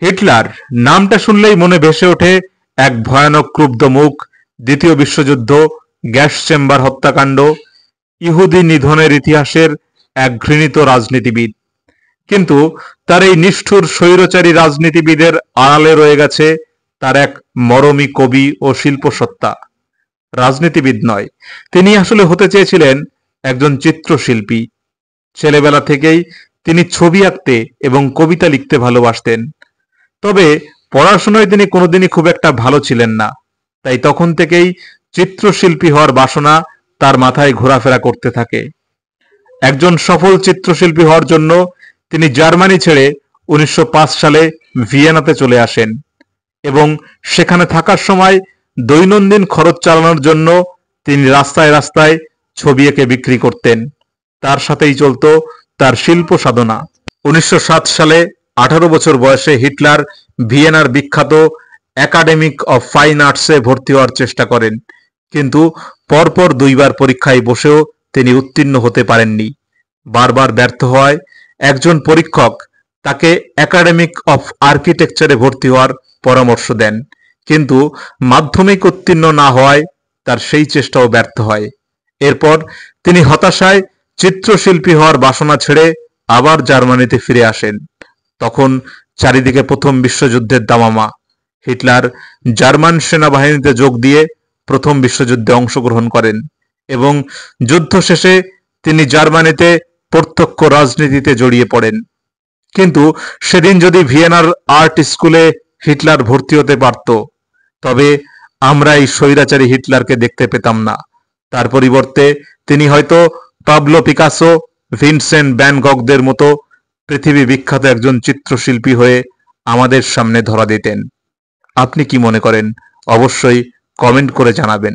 Hitler নামটা শুনলেই মনে ভেসে ওঠে এক ভয়ানক ক্রুব্ধ মুখ, দ্বিতীয় বিশ্বযুদ্ধ, গ্যাস চেম্বার হত্যাকাণ্ড, ইহুদি নিধনের ইতিহাসের এক ঘৃণিত রাজনীতিবিদ। কিন্তু তার এই নিষ্ঠুর স্বৈরচারী রাজনীতিবিদের আড়ালে রয়ে গেছে তার এক মরমী কবি ও শিল্পসত্তা। রাজনীতিবিদ নয়, তিনি আসলে হতে চেয়েছিলেন একজন চিত্রশিল্পী। ছেলেবেলা থেকেই তিনি ছবি আঁকতে এবং কবিতা লিখতে ভালোবাসতেন। তবে পড়াশোনায় তিনি কোনোদিনই খুব একটা ভালো ছিলেন না। তাই তখন থেকেই চিত্রশিল্পী হওয়ার বাসনা তার মাথায় ঘোরাফেরা করতে থাকে। একজন সফল চিত্রশিল্পী হওয়ার জন্য তিনি জার্মানি ছেড়ে 1905 সালে ভিয়েনাতে চলে আসেন এবং সেখানে থাকার সময় দৈনন্দিন খরচ চালানোর জন্য তিনি রাস্তায় রাস্তায় ছবি এঁকে বিক্রি করতেন। তার সাথেই চলতো তার শিল্প সাধনা। 1907 সালে 18 বছর বয়সে হিটলার ভিয়েনার বিখ্যাত একাডেমিক অফ ফাইন আর্টসে ভর্তি হওয়ার চেষ্টা করেন, কিন্তু পরপর দুইবার পরীক্ষায় বসেও তিনি উত্তীর্ণ হতে পারেননি। বারবার ব্যর্থ হওয়ায় একজন পরীক্ষক তাকে একাডেমিক অফ আর্কিটেকচারে ভর্তি হওয়ার পরামর্শ দেন, কিন্তু মাধ্যমিক উত্তীর্ণ না হওয়ায় তার সেই চেষ্টাও ব্যর্থ হয়। এরপর তিনি হতাশায় চিত্রশিল্পী হওয়ার বাসনা ছেড়ে আবার জার্মানিতে ফিরে আসেন। তখন চারিদিকে প্রথম বিশ্বযুদ্ধের দামামা। হিটলার জার্মান সেনাবাহিনীতে যোগ দিয়ে প্রথম বিশ্বযুদ্ধে অংশগ্রহণ করেন এবং যুদ্ধ শেষে তিনি জার্মানিতে প্রত্যক্ষ রাজনীতিতে জড়িয়ে পড়েন। কিন্তু সেদিন যদি ভিয়েনার আর্ট স্কুলে হিটলার ভর্তি হতে পারত, তবে আমরা এই স্বৈরাচারী হিটলারকে দেখতে পেতাম না। তার পরিবর্তে তিনি হয়তো পাবলো পিকাসো, ভিনসেন্ট ভ্যান গগদের মতো পৃথিবী বিখ্যাত একজন চিত্রশিল্পী হয়ে আমাদের সামনে ধরা দিতেন। আপনি কি মনে করেন? অবশ্যই কমেন্ট করে জানাবেন।